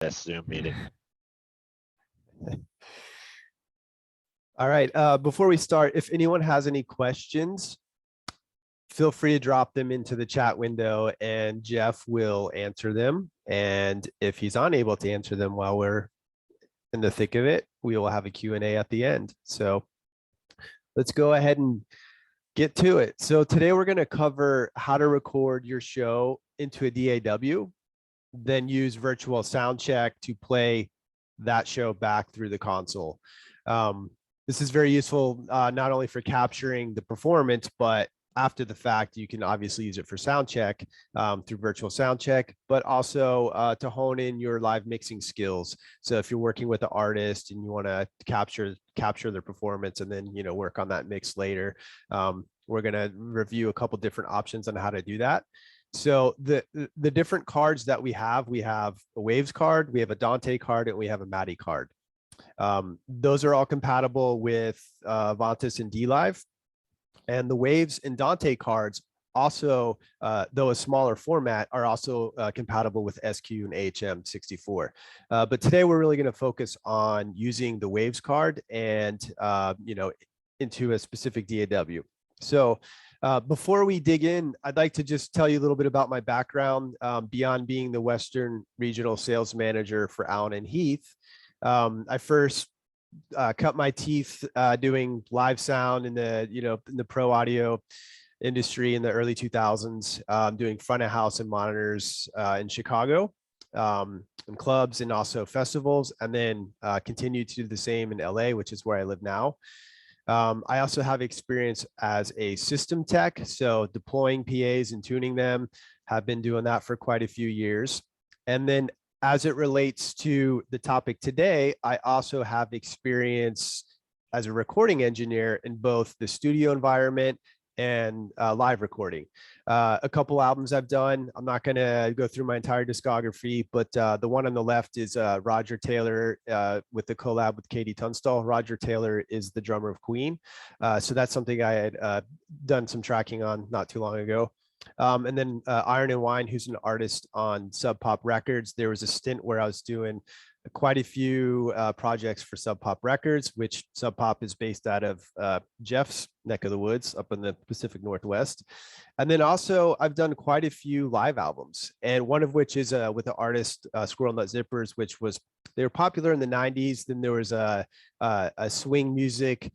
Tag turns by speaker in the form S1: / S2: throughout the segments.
S1: this Zoom meeting.
S2: All right. Before we start, if anyone has any questions, feel free to drop them into the chat window and Jeff will answer them. And if he's unable to answer them while we're in the thick of it, we will have a Q&A at the end. So let's go ahead and get to it. So today we're going to cover how to record your show into a DAW, then use virtual Soundcheck to play that show back through the console. This is very useful, not only for capturing the performance, but after the fact, you can obviously use it for Soundcheck through virtual Soundcheck, but also to hone in your live mixing skills. So if you're working with an artist and you want to capture their performance and then work on that mix later, we're going to review a couple different options on how to do that. So the different cards that we have a Waves card, we have a Dante card, and we have a Matty card. Those are all compatible with Vantas and DLive. And the Waves and Dante cards also, though a smaller format, are also compatible with SQ and HM64. But today we're really going to focus on using the Waves card and into a specific DAW. So before we dig in, I'd like to just tell you a little bit about my background beyond being the Western Regional Sales Manager for Allen and Heath. I first cut my teeth doing live sound in the pro audio industry in the early 2000s, doing front of house and monitors in Chicago, in clubs and also festivals, and then continued to do the same in LA, which is where I live now. I also have experience as a system tech, so deploying PAs and tuning them, have been doing that for quite a few years. And then as it relates to the topic today, I also have experience as a recording engineer in both the studio environment and live recording. A couple albums I've done. I'm not going to go through my entire discography, but the one on the left is Roger Taylor with the collab with Katie Tunstall. Roger Taylor is the drummer of Queen. So that's something I had done some tracking on not too long ago. And then Iron and Wine, who's an artist on Sub Pop Records. There was a stint where I was doing quite a few projects for Sub Pop Records, which Sub Pop is based out of Jeff's neck of the woods up in the Pacific Northwest. And then also I've done quite a few live albums, and one of which is with the artist Squirrel Nut Zippers, which was, they were popular in the 90s. Then there was a swing music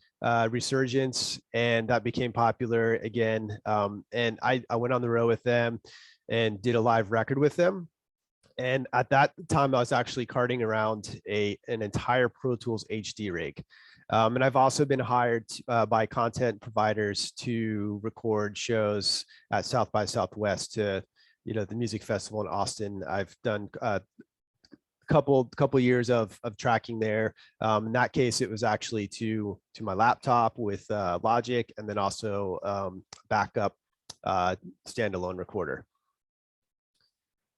S2: resurgence, and that became popular again. And I went on the road with them and did a live record with them. And at that time, I was actually carting around an entire Pro Tools HD rig. And I've also been hired by content providers to record shows at South by Southwest, to the music festival in Austin. I've done couple years of tracking there. In that case, it was actually to my laptop with Logic, and then also backup standalone recorder.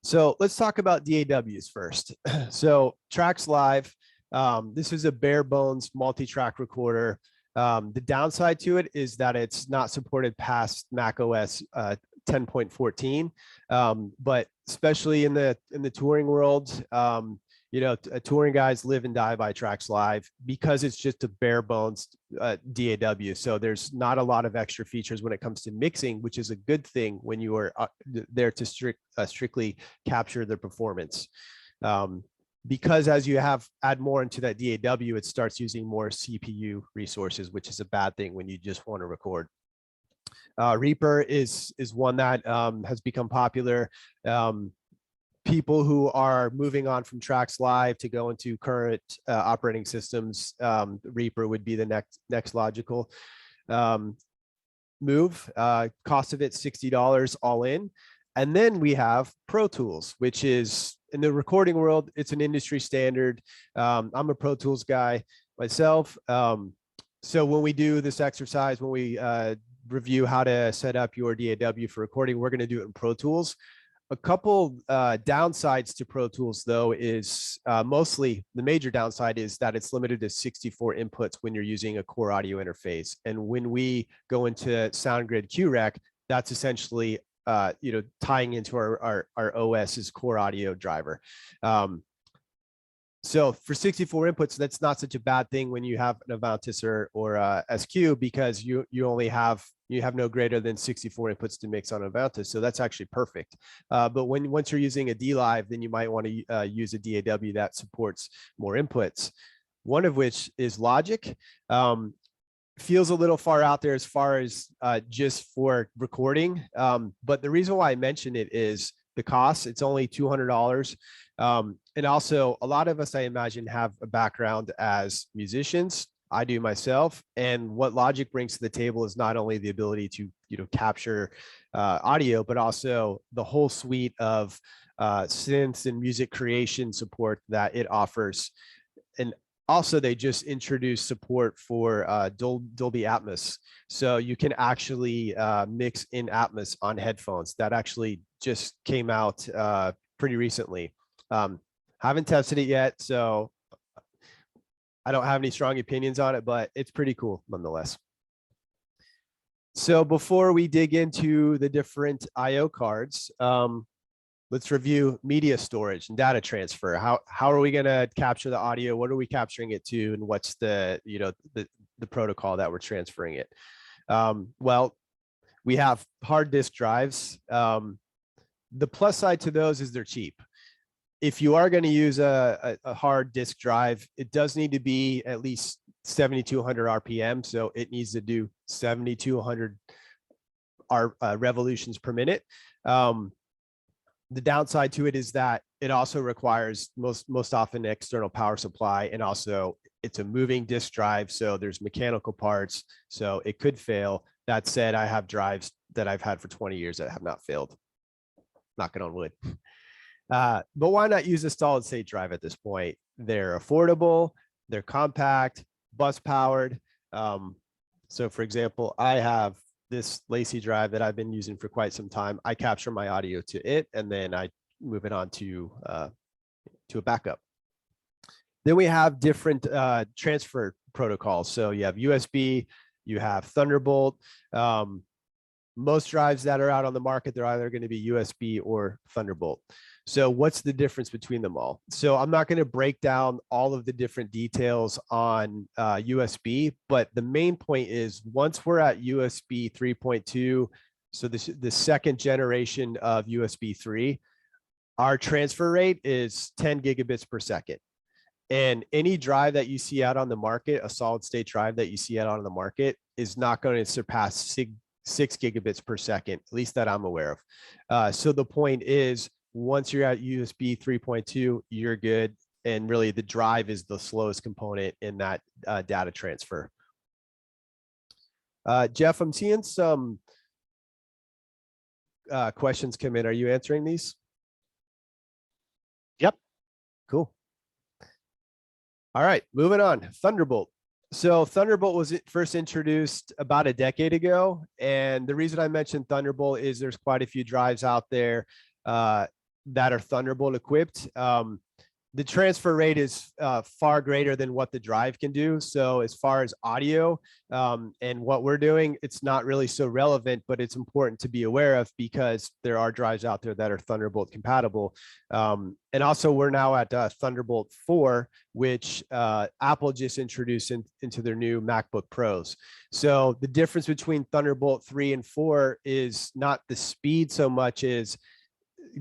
S2: So let's talk about DAWs first. So Tracks Live, this is a bare bones multi-track recorder. The downside to it is that it's not supported past Mac OS 10.14, but especially in the touring world, touring guys live and die by Tracks Live because it's just a bare bones DAW. So there's not a lot of extra features when it comes to mixing, which is a good thing when you are there to strictly capture the performance. Because as you add more into that DAW, it starts using more CPU resources, which is a bad thing when you just want to record. Reaper is one that has become popular. People who are moving on from Tracks Live to go into current operating systems, Reaper would be the next logical move. Cost of it $60 all in. And then we have Pro Tools, which is, in the recording world, it's an industry standard. I'm a Pro Tools guy myself. So when we do this exercise, when we review how to set up your DAW for recording, we're going to do it in Pro Tools. A couple downsides to Pro Tools, though, is mostly the major downside is that it's limited to 64 inputs when you're using a core audio interface. And when we go into SoundGrid QREC, that's essentially tying into our OS's core audio driver. So for 64 inputs, that's not such a bad thing when you have an Avantis or SQ, because you have no greater than 64 inputs to mix on Avantis. So that's actually perfect. But once you're using a D-Live, then you might want to use a DAW that supports more inputs. One of which is Logic. Feels a little far out there as far as just for recording. But the reason why I mention it is the cost. It's only $200. And also, a lot of us, I imagine, have a background as musicians. I do myself. And what Logic brings to the table is not only the ability to capture audio, but also the whole suite of synths and music creation support that it offers. And also, they just introduced support for Dolby Atmos. So you can actually mix in Atmos on headphones. That actually just came out pretty recently. Haven't tested it yet, so I don't have any strong opinions on it, but it's pretty cool nonetheless. So before we dig into the different IO cards, let's review media storage and data transfer. How are we going to capture the audio? What are we capturing it to? And what's the protocol that we're transferring it? Well, we have hard disk drives. The plus side to those is they're cheap. If you are going to use a hard disk drive, it does need to be at least 7,200 RPM. So it needs to do 7,200 revolutions per minute. The downside to it is that it also requires most often external power supply, and also it's a moving disk drive, so there's mechanical parts, so it could fail. That said, I have drives that I've had for 20 years that have not failed. Knocking on wood. But why not use a solid state drive at this point? They're affordable, they're compact, bus powered. So for example, I have this Lacy drive that I've been using for quite some time. I capture my audio to it, and then I move it on to a backup. Then we have different transfer protocols. So you have USB, you have Thunderbolt. Most drives that are out on the market, they're either going to be USB or Thunderbolt. So what's the difference between them all? So I'm not going to break down all of the different details on USB, but the main point is once we're at USB 3.2, so the second generation of USB 3, our transfer rate is 10 gigabits per second. And any drive that you see out on the market, a solid state drive that you see out on the market, is not going to surpass 6 gigabits per second, at least that I'm aware of. So the point is, once you're at USB 3.2, you're good. And really the drive is the slowest component in that data transfer. Jeff, I'm seeing some questions come in. Are you answering these?
S1: Yep.
S2: Cool. All right, moving on. Thunderbolt. So Thunderbolt was first introduced about a decade ago. And the reason I mentioned Thunderbolt is there's quite a few drives out there that are Thunderbolt equipped. The transfer rate is far greater than what the drive can do. So as far as audio and what we're doing, it's not really so relevant, but it's important to be aware of because there are drives out there that are Thunderbolt compatible. And also we're now at Thunderbolt 4, which Apple just introduced into their new MacBook Pros. So the difference between Thunderbolt 3 and 4 is not the speed so much as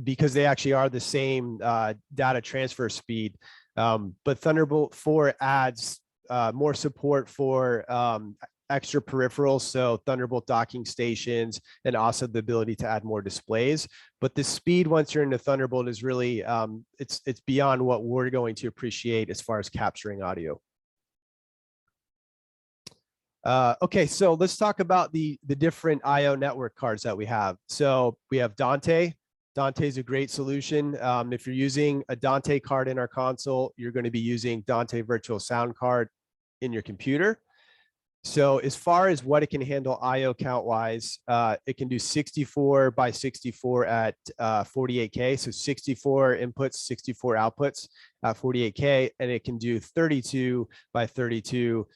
S2: because they actually are the same data transfer speed. But Thunderbolt 4 adds more support for extra peripherals, so Thunderbolt docking stations, and also the ability to add more displays. But the speed once you're into Thunderbolt is really, it's beyond what we're going to appreciate as far as capturing audio. Okay, so let's talk about the different IO network cards that we have. So we have Dante. Dante is a great solution. If you're using a Dante card in our console, you're going to be using Dante Virtual Sound Card in your computer. So as far as what it can handle IO count wise, it can do 64 by 64 at 48K. So 64 inputs, 64 outputs at 48K, and it can do 32 by 32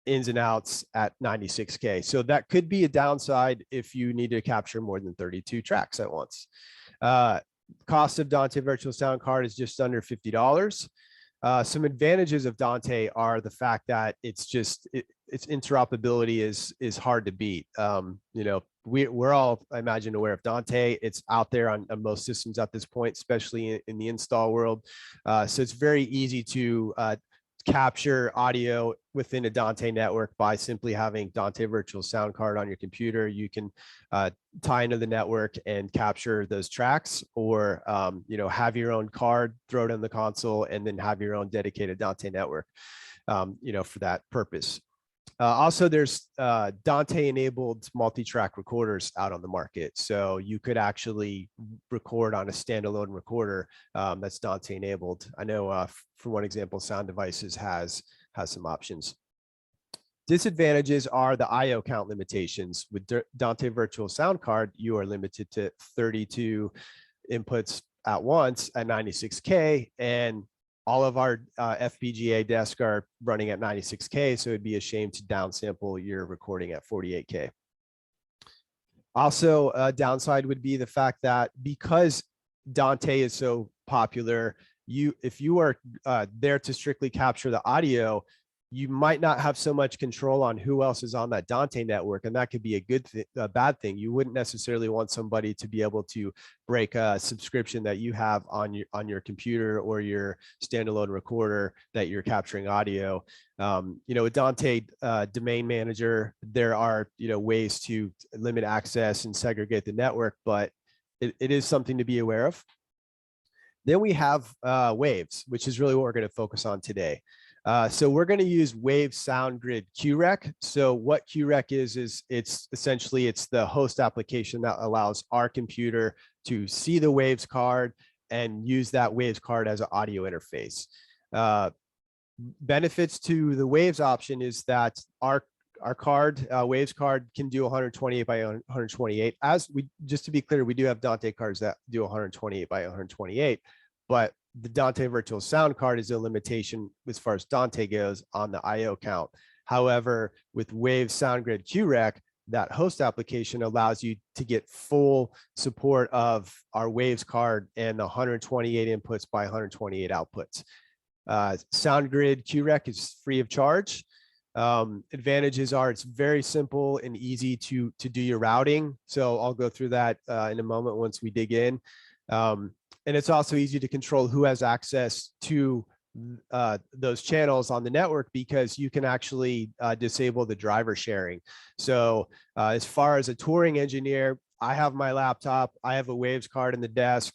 S2: ins and outs at 96K. So that could be a downside if you need to capture more than 32 tracks at once. Cost of Dante Virtual Sound Card is just under $50. Some advantages of Dante are the fact that its interoperability is hard to beat. You know, we're all, I imagine, aware of Dante. It's out there on most systems at this point, especially in the install world. So it's very easy to capture audio within a Dante network by simply having Dante virtual sound card on your computer. You can tie into the network and capture those tracks, or you know, have your own card, throw it in the console, and then have your own dedicated Dante network, you know, for that purpose. Also, there's Dante-enabled multi-track recorders out on the market. So you could actually record on a standalone recorder that's Dante-enabled. I know, for one example, Sound Devices has some options. Disadvantages are the I/O count limitations. With Dante Virtual Sound Card, you are limited to 32 inputs at once at 96K, and all of our FPGA desks are running at 96K, so it'd be a shame to downsample your recording at 48K. Also, a downside would be the fact that because Dante is so popular, if you are there to strictly capture the audio, you might not have so much control on who else is on that Dante network, and that could be a bad thing. You wouldn't necessarily want somebody to be able to break a subscription that you have on your computer or your standalone recorder that you're capturing audio. You know, with Dante Domain Manager, there are, you know, ways to limit access and segregate the network, but it is something to be aware of. Then we have Waves, which is really what we're going to focus on today. So we're going to use Wave SoundGrid QREC. So what QREC is it's essentially the host application that allows our computer to see the Waves card and use that Waves card as an audio interface. Benefits to the Waves option is that our card, Waves card, can do 128 by 128. Just to be clear, we do have Dante cards that do 128 by 128, but the Dante Virtual Sound Card is a limitation as far as Dante goes on the I/O count. However, with Wave SoundGrid QREC, that host application allows you to get full support of our Waves card and the 128 inputs by 128 outputs. SoundGrid QREC is free of charge. Advantages are it's very simple and easy to do your routing. So I'll go through that in a moment once we dig in. And it's also easy to control who has access to those channels on the network, because you can actually disable the driver sharing. So as far as a touring engineer, I have my laptop, I have a Waves card in the desk.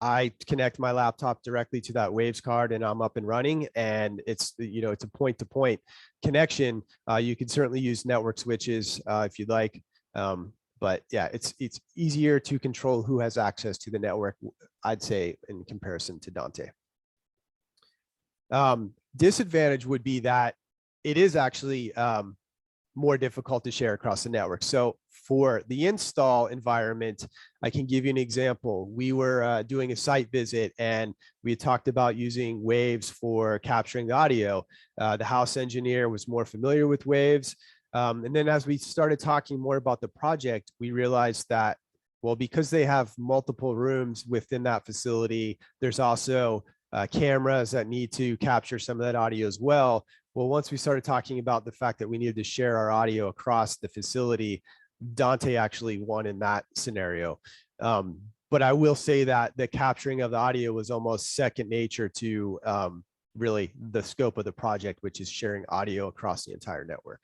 S2: I connect my laptop directly to that Waves card and I'm up and running, and it's, you know, it's a point-to-point connection. You can certainly use network switches if you'd like. But yeah, it's easier to control who has access to the network, I'd say, in comparison to Dante. Disadvantage would be that it is actually more difficult to share across the network. So for the install environment, I can give you an example. We were doing a site visit and we had talked about using Waves for capturing the audio. The house engineer was more familiar with Waves. And then as we started talking more about the project, we realized that, well, because they have multiple rooms within that facility, there's also cameras that need to capture some of that audio as well. Well, once we started talking about the fact that we needed to share our audio across the facility, Dante actually won in that scenario. But I will say that the capturing of the audio was almost second nature to really the scope of the project, which is sharing audio across the entire network.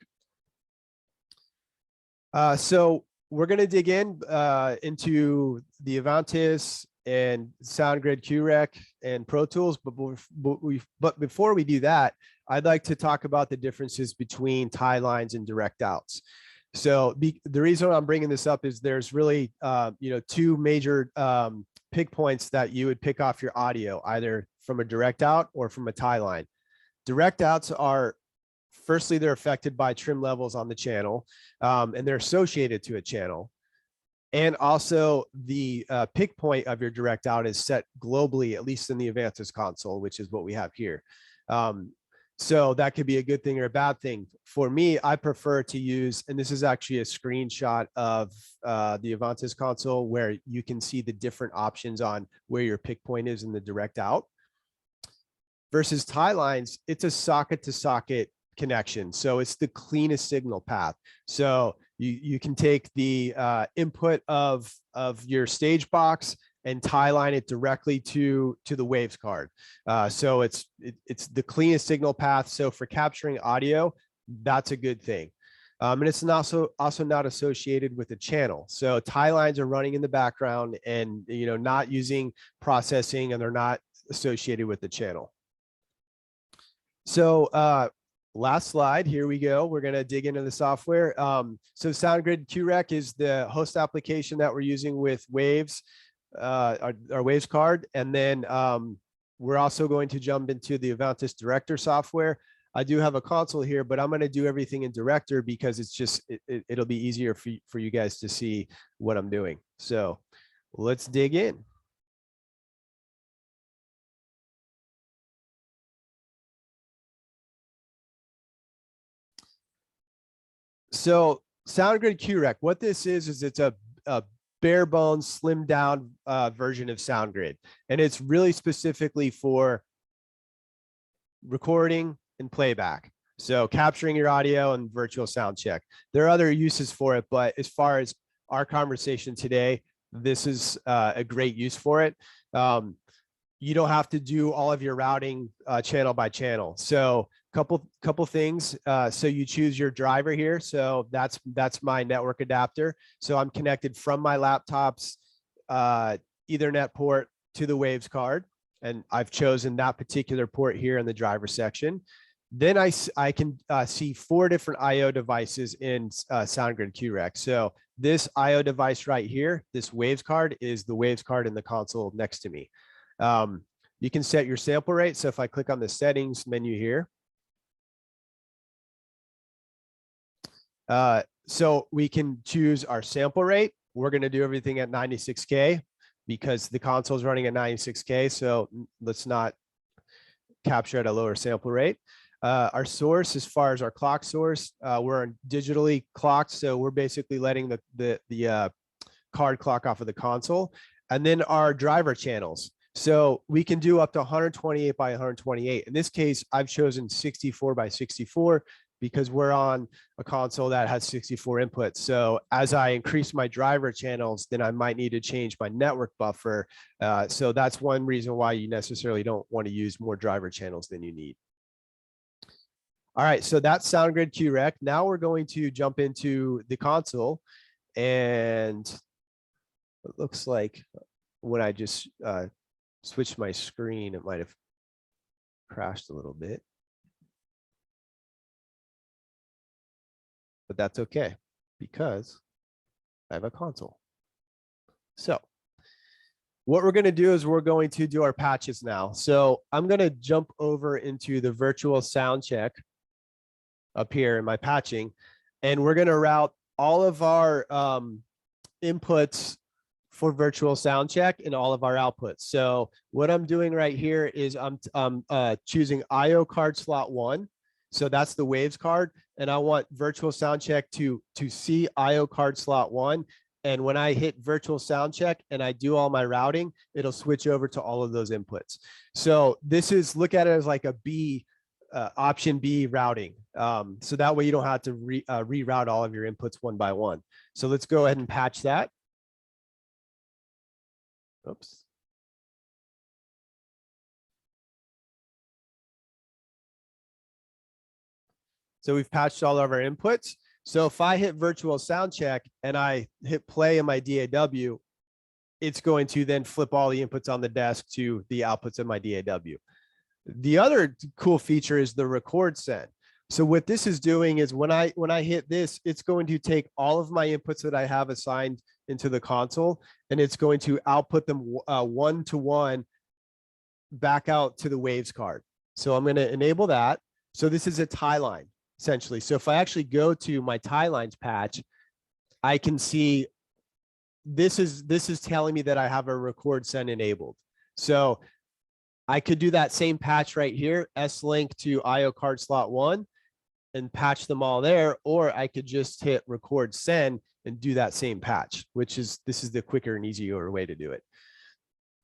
S2: So we're going to dig into the Avantis and SoundGrid QREC and Pro Tools, but before we do that, I'd like to talk about the differences between tie lines and direct outs. So the reason I'm bringing this up is there's really you know, two major pick points that you would pick off your audio, either from a direct out or from a tie line. Direct outs are, firstly, they're affected by trim levels on the channel, and they're associated to a channel. And also the pick point of your direct out is set globally, at least in the Avantis console, which is what we have here. So that could be a good thing or a bad thing. For me, I prefer to use, and this is actually a screenshot of the Avantis console where you can see the different options on where your pick point is in the direct out. versus tie lines, it's a socket to socket connection. So it's the cleanest signal path. So you can take the input of your stage box and tie line it directly to the waves card. So it's the cleanest signal path. So for capturing audio, that's a good thing. And it's also not associated with a channel. So tie lines are running in the background and, you know, not using processing, and they're not associated with the channel. So last slide, here we go. We're going to dig into the software. So SoundGrid QREC is the host application that we're using with Waves, our Waves card. And then we're also going to jump into the Avantis Director software. I do have a console here, but I'm going to do everything in Director because it's just, it'll be easier for you guys to see what I'm doing. So let's dig in. So SoundGrid QREC, what this is it's a bare bones, slimmed down version of SoundGrid. And it's really specifically for recording and playback. So capturing your audio and virtual sound check. There are other uses for it, but as far as our conversation today, this is a great use for it. You don't have to do all of your routing channel by channel. So couple things. So you choose your driver here. So that's my network adapter. So I'm connected from my laptop's Ethernet port to the Waves card. And I've chosen that particular port here in the driver section. Then I can see 4 different IO devices in SoundGrid QREC. So this IO device right here, this Waves card, is the Waves card in the console next to me. You can set your sample rate. So if I click on the settings menu here, so we can choose our sample rate. We're going to do everything at 96K because the console is running at 96K. So let's not capture at a lower sample rate. Our source, as far as our clock source, we're digitally clocked. So we're basically letting the card clock off of the console. And then our driver channels. So we can do up to 128 by 128. In this case, I've chosen 64 by 64 because we're on a console that has 64 inputs. So as I increase my driver channels, then I might need to change my network buffer. So that's one reason why you necessarily don't want to use more driver channels than you need. All right, so that's SoundGrid QREC. Now we're going to jump into the console, and it looks like when I just switched my screen, it might have crashed a little bit, but that's okay because I have a console. So what we're going to do is we're going to do our patches now. So I'm going to jump over into the virtual sound check up here in my patching, and we're going to route all of our inputs for virtual sound check and all of our outputs. So what I'm doing right here is I'm choosing IO card slot 1. So that's the Waves card, and I want virtual sound check to see IO card slot 1. And when I hit virtual sound check and I do all my routing, it'll switch over to all of those inputs. So this is, look at it as like a B, option B routing. So that way you don't have to reroute all of your inputs one by one. So let's go ahead and patch that. Oops. So we've patched all of our inputs. So if I hit virtual sound check and I hit play in my DAW, it's going to then flip all the inputs on the desk to the outputs of my DAW. The other cool feature is the record send. So what this is doing is when I hit this, it's going to take all of my inputs that I have assigned into the console, and it's going to output them one to one back out to the Waves card. So I'm going to enable that. So this is a tie line essentially. So if I actually go to my tie lines patch, I can see this is telling me that I have a record send enabled. So I could do that same patch right here, S-link to IO card slot 1 and patch them all there, or I could just hit record send and do that same patch, this is the quicker and easier way to do it.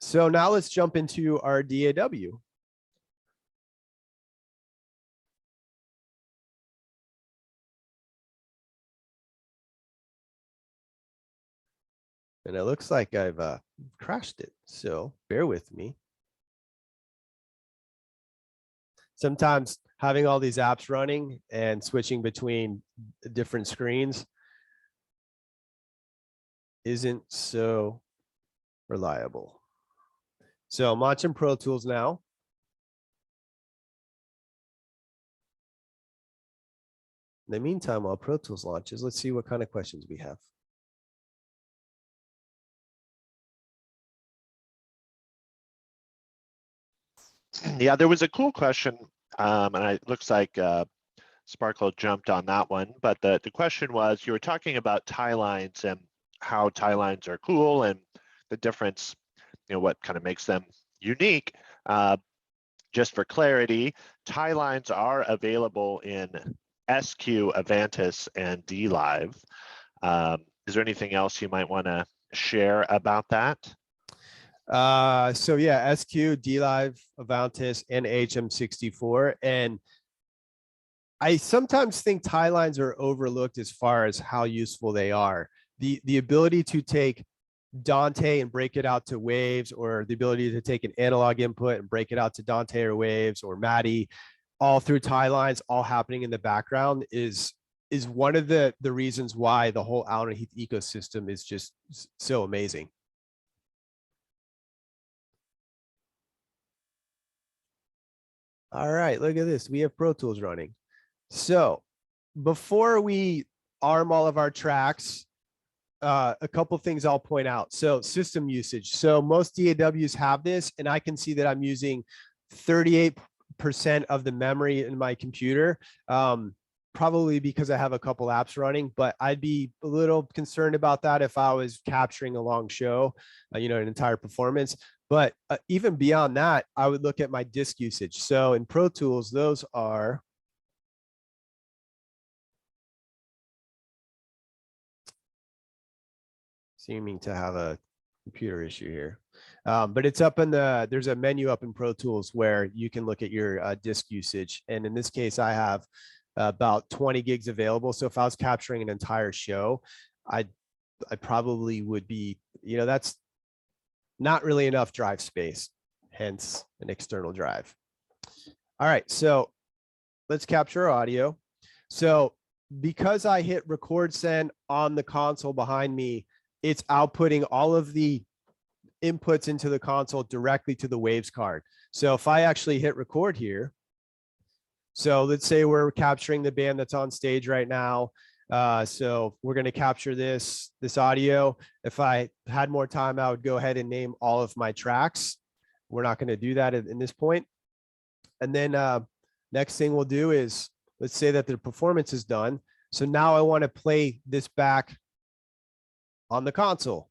S2: So now let's jump into our DAW. And it looks like I've crashed it. So bear with me. Sometimes having all these apps running and switching between different screens isn't so reliable. So I'm launching Pro Tools now. In the meantime, while Pro Tools launches, let's see what kind of questions we have.
S1: Yeah, there was a cool question, and it looks like Sparkle jumped on that one. But the question was, you were talking about tie lines and how tie lines are cool and the difference, what kind of makes them unique. Just for clarity, tie lines are available in SQ, Avantis, and DLive. Is there anything else you might want to share about that?
S2: So yeah, SQ, DLive, Avantis, and HM64. And I sometimes think tie lines are overlooked as far as how useful they are. The ability to take Dante and break it out to waves, or the ability to take an analog input and break it out to Dante or waves or MADI, all through tie lines, all happening in the background is one of the reasons why the whole Allen and Heath ecosystem is just so amazing. All right, look at this. We have Pro Tools running. So before we arm all of our tracks, a couple things I'll point out. So system usage. So most DAWs have this, and I can see that I'm using 38% of the memory in my computer, probably because I have a couple apps running, but I'd be a little concerned about that if I was capturing a long show, an entire performance. But even beyond that, I would look at my disk usage. So in Pro Tools, those are seeming to have a computer issue here. But it's up in there's a menu up in Pro Tools where you can look at your disk usage. And in this case, I have about 20 gigs available. So if I was capturing an entire show, I probably would be, that's not really enough drive space, hence an external drive. All right, so let's capture our audio. So because I hit record send on the console behind me, it's outputting all of the inputs into the console directly to the waves card. So if I actually hit record here, so let's say we're capturing the band that's on stage right now. So we're going to capture this audio. If I had more time, I would go ahead and name all of my tracks. We're not going to do that in this point. And then next thing we'll do is, let's say that the performance is done. So now I want to play this back on the console,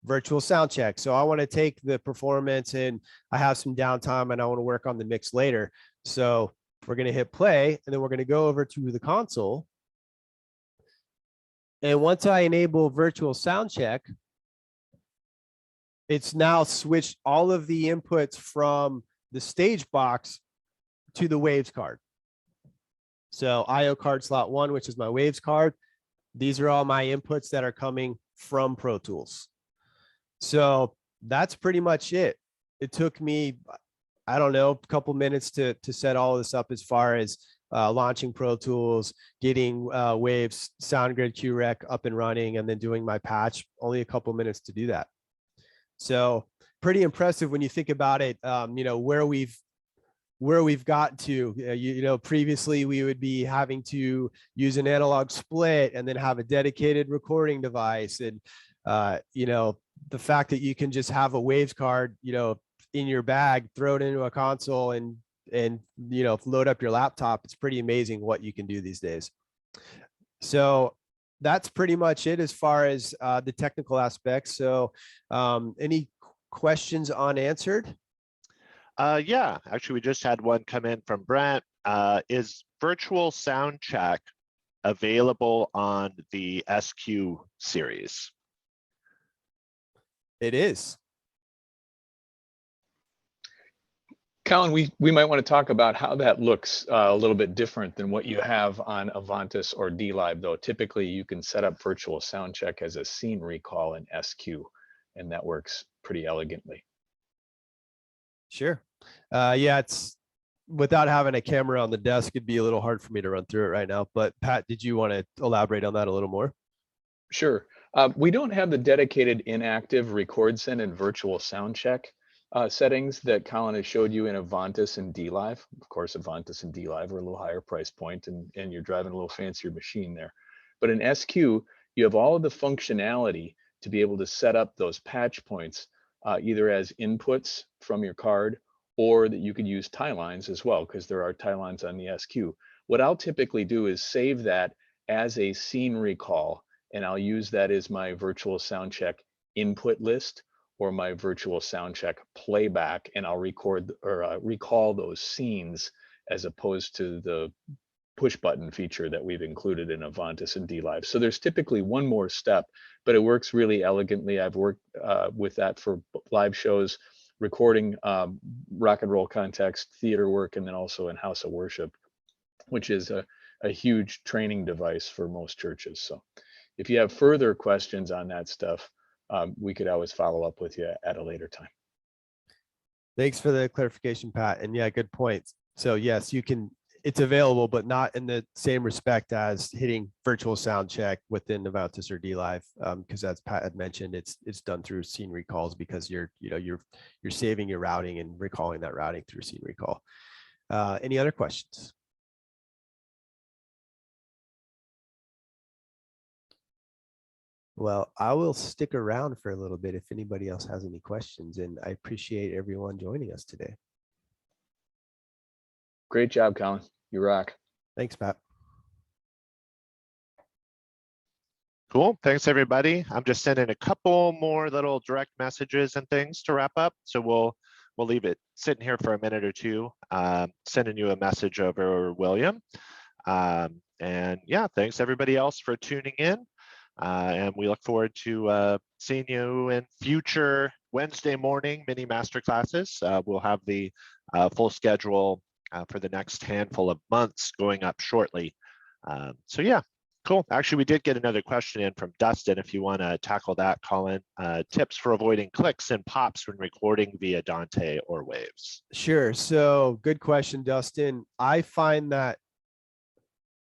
S2: virtual sound check. So I want to take the performance and I have some downtime and I want to work on the mix later. So we're going to hit play and then we're going to go over to the console. And once I enable virtual sound check, it's now switched all of the inputs from the stage box to the waves card. So IO card slot 1, which is my waves card. These are all my inputs that are coming from Pro Tools. So that's pretty much it. It took me, I don't know, a couple minutes to set all of this up as far as launching Pro Tools, getting Waves, SoundGrid, QRec up and running, and then doing my patch. Only a couple minutes to do that. So pretty impressive when you think about it. Where we've gotten to. Previously we would be having to use an analog split and then have a dedicated recording device, and the fact that you can just have a Waves card, in your bag, throw it into a console and load up your laptop. It's pretty amazing what you can do these days. So that's pretty much it as far as the technical aspects. So any questions unanswered?
S1: Yeah, actually, we just had one come in from Brent. Is virtual sound check available on the SQ series?
S2: It is.
S3: Colin, we might want to talk about how that looks a little bit different than what you have on Avantis or DLive, though. Typically, you can set up virtual sound check as a scene recall in SQ, and that works pretty elegantly.
S2: Sure. Yeah, it's without having a camera on the desk, it'd be a little hard for me to run through it right now. But Pat, did you want to elaborate on that a little more?
S3: Sure. We don't have the dedicated inactive record send and virtual sound check settings that Colin has showed you in Avantis and DLive. Of course, Avantis and DLive are a little higher price point, and you're driving a little fancier machine there. But in SQ, you have all of the functionality to be able to set up those patch points either as inputs from your card, or that you could use tie lines as well, because there are tie lines on the SQ. What I'll typically do is save that as a scene recall, and I'll use that as my virtual sound check input list or my virtual sound check playback, and I'll record or recall those scenes as opposed to the push button feature that we've included in Avantis and DLive. So there's typically one more step, but it works really elegantly. I've worked with that for live shows, recording rock and roll context, theater work, and then also in House of Worship, which is a huge training device for most churches. So if you have further questions on that stuff, we could always follow up with you at a later time.
S2: Thanks for the clarification, Pat. And yeah, good points. So yes, you can, it's available, but not in the same respect as hitting virtual sound check within Avantis or DLive, because as Pat had mentioned, it's done through scene recalls, because you're saving your routing and recalling that routing through scene recall. Any other questions? Well, I will stick around for a little bit if anybody else has any questions, and I appreciate everyone joining us today.
S3: Great job, Colin. You rock.
S2: Thanks, Pat.
S1: Cool. Thanks, everybody. I'm just sending a couple more little direct messages and things to wrap up. So we'll leave it sitting here for a minute or two, sending you a message over William. And yeah, thanks everybody else for tuning in. And we look forward to seeing you in future Wednesday morning mini masterclasses. We'll have the full schedule for the next handful of months going up shortly. So yeah, cool. Actually, we did get another question in from Dustin. If you want to tackle that, Colin, tips for avoiding clicks and pops when recording via Dante or Waves.
S2: Sure. So good question, Dustin. I find that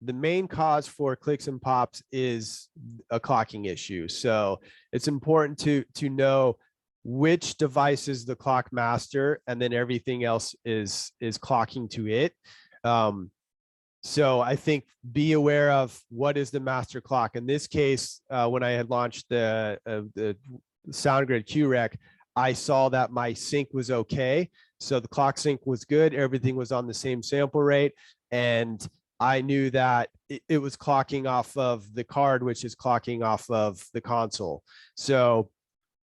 S2: the main cause for clicks and pops is a clocking issue. So it's important to know which device is the clock master, and then everything else is clocking to it. So I think be aware of what is the master clock. In this case, when I had launched the SoundGrid QREC, I saw that my sync was okay. So the clock sync was good. Everything was on the same sample rate. And I knew that it was clocking off of the card, which is clocking off of the console. So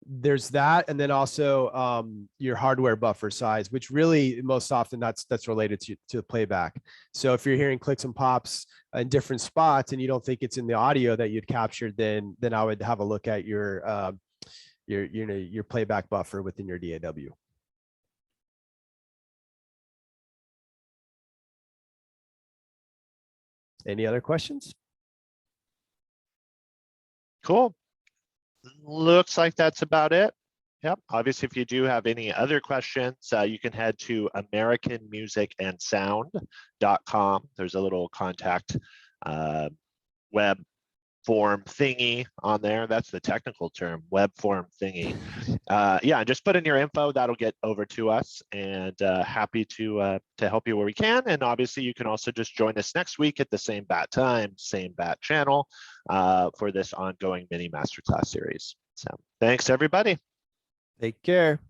S2: there's that. And then also your hardware buffer size, which really most often that's related to playback. So if you're hearing clicks and pops in different spots and you don't think it's in the audio that you'd captured, then I would have a look at your playback buffer within your DAW. Any other questions? Cool.
S1: Looks like that's about it. Yep. Obviously, if you do have any other questions, you can head to americanmusicandsound.com. There's a little contact web form thingy on there. That's the technical term, web form thingy. Yeah, just put in your info. That'll get over to us, and happy to help you where we can. And obviously, you can also just join us next week at the same bat time, same bat channel for this ongoing mini masterclass series. So thanks, everybody.
S2: Take care.